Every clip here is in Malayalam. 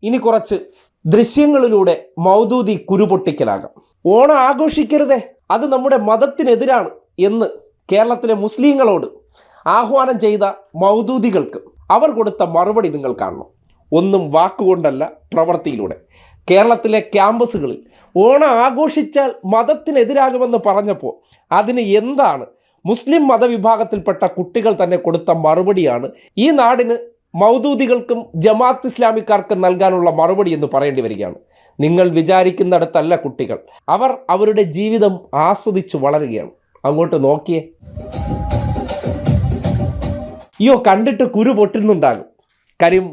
ഇനി കുറച്ച് ദൃശ്യങ്ങളിലൂടെ മൗദൂദി കുരുപൊട്ടിക്കലാകാം. ഓണം ആഘോഷിക്കരുതേ, അത് നമ്മുടെ മതത്തിനെതിരാണ് എന്ന് കേരളത്തിലെ മുസ്ലിങ്ങളോട് ആഹ്വാനം ചെയ്ത മൗദൂദികൾക്ക് അവർ കൊടുത്ത മറുപടി നിങ്ങൾ കാണണം. ഒന്നും വാക്കുകൊണ്ടല്ല, പ്രവൃത്തിയിലൂടെ. കേരളത്തിലെ ക്യാമ്പസുകളിൽ ഓണം ആഘോഷിച്ചാൽ മതത്തിനെതിരാകുമെന്ന് പറഞ്ഞപ്പോൾ അതിന് എന്താണ് മുസ്ലിം മതവിഭാഗത്തിൽപ്പെട്ട കുട്ടികൾ തന്നെ കൊടുത്ത മറുപടിയാണ് ഈ നാടിന് മൗദൂദികൾക്കും ജമാഅത്ത് ഇസ്ലാമിക്കാർക്കും നൽകാനുള്ള മറുപടി എന്ന് പറയേണ്ടി വരികയാണ്. നിങ്ങൾ വിചാരിക്കുന്നിടത്തല്ല കുട്ടികൾ, അവർ അവരുടെ ജീവിതം ആസ്വദിച്ചു വളരുകയാണ്. അങ്ങോട്ട് നോക്കിയേ. അയ്യോ, കണ്ടിട്ട് കുരു പൊട്ടുന്നുണ്ടാകും. കാര്യം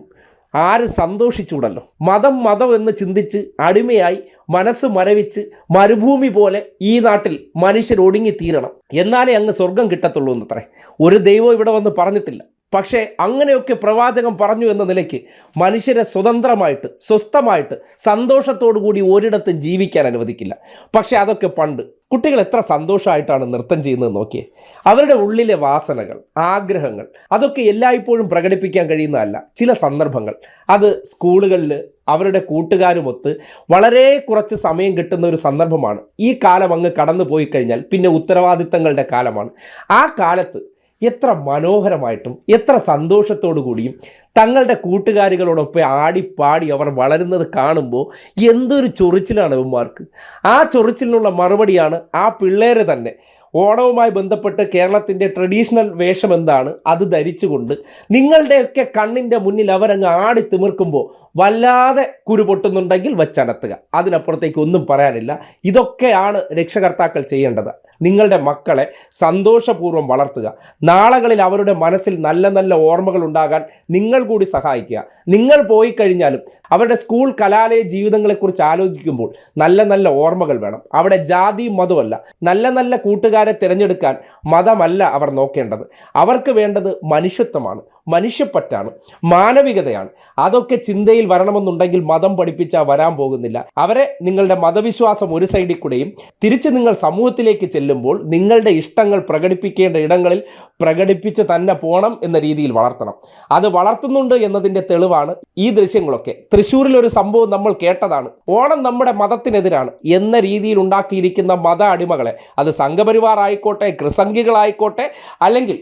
ആര് സന്തോഷിച്ചൂടല്ലോ. മതം എന്ന് ചിന്തിച്ച് അടിമയായി മനസ്സ് മരവിച്ച് മരുഭൂമി പോലെ ഈ നാട്ടിൽ മനുഷ്യർ ഒടുങ്ങിത്തീരണം, എന്നാലേ അങ്ങ് സ്വർഗം കിട്ടത്തുള്ളൂ എന്നത്രേ. ഒരു ദൈവം ഇവിടെ വന്ന് പറഞ്ഞിട്ടില്ല. പക്ഷേ അങ്ങനെയൊക്കെ പ്രവാചകൻ പറഞ്ഞു എന്ന നിലയ്ക്ക് മനുഷ്യരെ സ്വതന്ത്രമായിട്ട് സ്വസ്ഥമായിട്ട് സന്തോഷത്തോടു കൂടി ഒരിടത്തും ജീവിക്കാൻ അനുവദിക്കില്ല. പക്ഷേ അതൊക്കെ പണ്ട്. കുട്ടികൾ എത്ര സന്തോഷമായിട്ടാണ് നൃത്തം ചെയ്യുന്നത് നോക്കിയേ. അവരുടെ ഉള്ളിലെ വാസനകൾ, ആഗ്രഹങ്ങൾ അതൊക്കെ എല്ലായ്പ്പോഴും പ്രകടിപ്പിക്കാൻ കഴിയുന്നതല്ല. ചില സന്ദർഭങ്ങൾ അത് സ്കൂളുകളിൽ അവരുടെ കൂട്ടുകാരുമൊത്ത് വളരെ കുറച്ച് സമയം കിട്ടുന്ന ഒരു സന്ദർഭമാണ്. ഈ കാലം അങ്ങ് കടന്നു പോയി കഴിഞ്ഞാൽ പിന്നെ ഉത്തരവാദിത്തങ്ങളുടെ കാലമാണ്. ആ കാലത്ത് എത്ര മനോഹരമായിട്ടും എത്ര സന്തോഷത്തോടു കൂടിയും തങ്ങളുടെ കൂട്ടുകാരികളോടൊപ്പം ആടിപ്പാടി അവർ വളരുന്നത് കാണുമ്പോൾ എന്തൊരു ചൊറിച്ചിലാണ് ഇവന്മാർക്ക്. ആ ചൊറിച്ചിലിനുള്ള മറുപടിയാണ് ആ പിള്ളേരെ തന്നെ ഓണവുമായി ബന്ധപ്പെട്ട് കേരളത്തിൻ്റെ ട്രഡീഷണൽ വേഷം എന്താണ് അത് ധരിച്ചുകൊണ്ട് നിങ്ങളുടെയൊക്കെ കണ്ണിൻ്റെ മുന്നിൽ അവരങ്ങ് ആടി തിമിർക്കുമ്പോൾ വല്ലാതെ കുരു പൊട്ടുന്നുണ്ടെങ്കിൽ വച്ചനത്തുക. അതിനപ്പുറത്തേക്ക് ഒന്നും പറയാനില്ല. ഇതൊക്കെയാണ് രക്ഷകർത്താക്കൾ ചെയ്യേണ്ടത്. നിങ്ങളുടെ മക്കളെ സന്തോഷപൂർവ്വം വളർത്തുക. നാളുകളിൽ അവരുടെ മനസ്സിൽ നല്ല നല്ല ഓർമ്മകൾ ഉണ്ടാകാൻ നിങ്ങൾ കൂടി സഹായിക്കുക. നിങ്ങൾ പോയി കഴിഞ്ഞാലും അവരുടെ സ്കൂൾ കലാലയ ജീവിതങ്ങളെക്കുറിച്ച് ആലോചിക്കുമ്പോൾ നല്ല നല്ല ഓർമ്മകൾ വേണം. അവിടെ ജാതിയും മതമല്ല, നല്ല നല്ല കൂട്ടുകാരെ തിരഞ്ഞെടുക്കാൻ മതമല്ല അവർ നോക്കേണ്ടത്. അവർക്ക് വേണ്ടത് മനുഷ്യത്വമാണ്, മനുഷ്യപ്പറ്റാണ്, മാനവികതയാണ്. അതൊക്കെ ചിന്തയിൽ വരണമെന്നുണ്ടെങ്കിൽ മതം പഠിപ്പിച്ചാൽ വരാൻ പോകുന്നില്ല. അവരെ നിങ്ങളുടെ മതവിശ്വാസം ഒരു സൈഡിൽ കൂടെയും തിരിച്ച് നിങ്ങൾ സമൂഹത്തിലേക്ക് ചെല്ലുമ്പോൾ നിങ്ങളുടെ ഇഷ്ടങ്ങൾ പ്രകടിപ്പിക്കേണ്ട ഇടങ്ങളിൽ പ്രകടിപ്പിച്ച് തന്നെ പോകണം എന്ന രീതിയിൽ വളർത്തണം. അത് വളർത്തുന്നുണ്ട് എന്നതിൻ്റെ തെളിവാണ് ഈ ദൃശ്യങ്ങളൊക്കെ. തൃശ്ശൂരിൽ ഒരു സംഭവം നമ്മൾ കേട്ടതാണ്. ഓണം നമ്മുടെ മതത്തിനെതിരാണ് എന്ന രീതിയിൽ ഉണ്ടാക്കിയിരിക്കുന്ന മത അടിമകളെ, അത് സംഘപരിവാർ ആയിക്കോട്ടെ, ക്രിസംഗികളായിക്കോട്ടെ, അല്ലെങ്കിൽ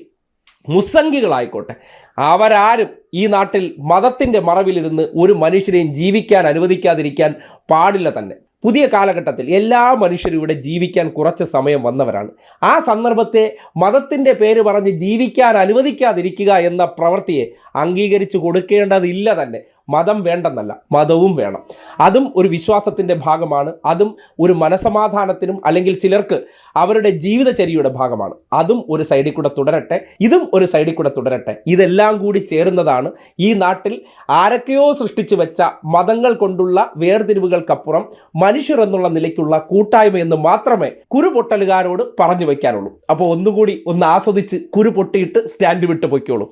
മുസ്സംഗികളായിക്കോട്ടെ, അവരാരും ഈ നാട്ടിൽ മതത്തിൻ്റെ മറവിലിരുന്ന് ഒരു മനുഷ്യരെയും ജീവിക്കാൻ അനുവദിക്കാതിരിക്കാൻ പാടില്ല തന്നെ. പുതിയ കാലഘട്ടത്തിൽ എല്ലാ മനുഷ്യരും ഇവിടെ ജീവിക്കാൻ കുറച്ച് സമയം വന്നവരാണ്. ആ സന്ദർഭത്തെ മതത്തിൻ്റെ പേര് പറഞ്ഞ് ജീവിക്കാൻ അനുവദിക്കാതിരിക്കുക എന്ന പ്രവൃത്തിയെ അംഗീകരിച്ചു കൊടുക്കേണ്ടതില്ല തന്നെ. മതം വേണ്ടെന്നല്ല, മതവും വേണം. അതും ഒരു വിശ്വാസത്തിൻ്റെ ഭാഗമാണ്. അതും ഒരു മനസമാധാനത്തിനും അല്ലെങ്കിൽ ചിലർക്ക് അവരുടെ ജീവിതചര്യയുടെ ഭാഗമാണ്. അതും ഒരു സൈഡിൽ കൂടെ തുടരട്ടെ, ഇതും ഒരു സൈഡിൽ കൂടെ തുടരട്ടെ. ഇതെല്ലാം കൂടി ചേരുന്നതാണ് ഈ നാട്ടിൽ ആരൊക്കെയോ സൃഷ്ടിച്ചു വെച്ച മതങ്ങൾ കൊണ്ടുള്ള വേർതിരിവുകൾക്കപ്പുറം മനുഷ്യർ എന്നുള്ള നിലയ്ക്കുള്ള കൂട്ടായ്മ എന്ന് മാത്രമേ കുരുപൊട്ടലുകാരോട് പറഞ്ഞു വയ്ക്കാനുള്ളൂ. അപ്പോൾ ഒന്നുകൂടി ഒന്ന് ആസ്വദിച്ച് കുരു പൊട്ടിയിട്ട് സ്റ്റാൻഡ് വിട്ട് പൊയ്ക്കോളൂ.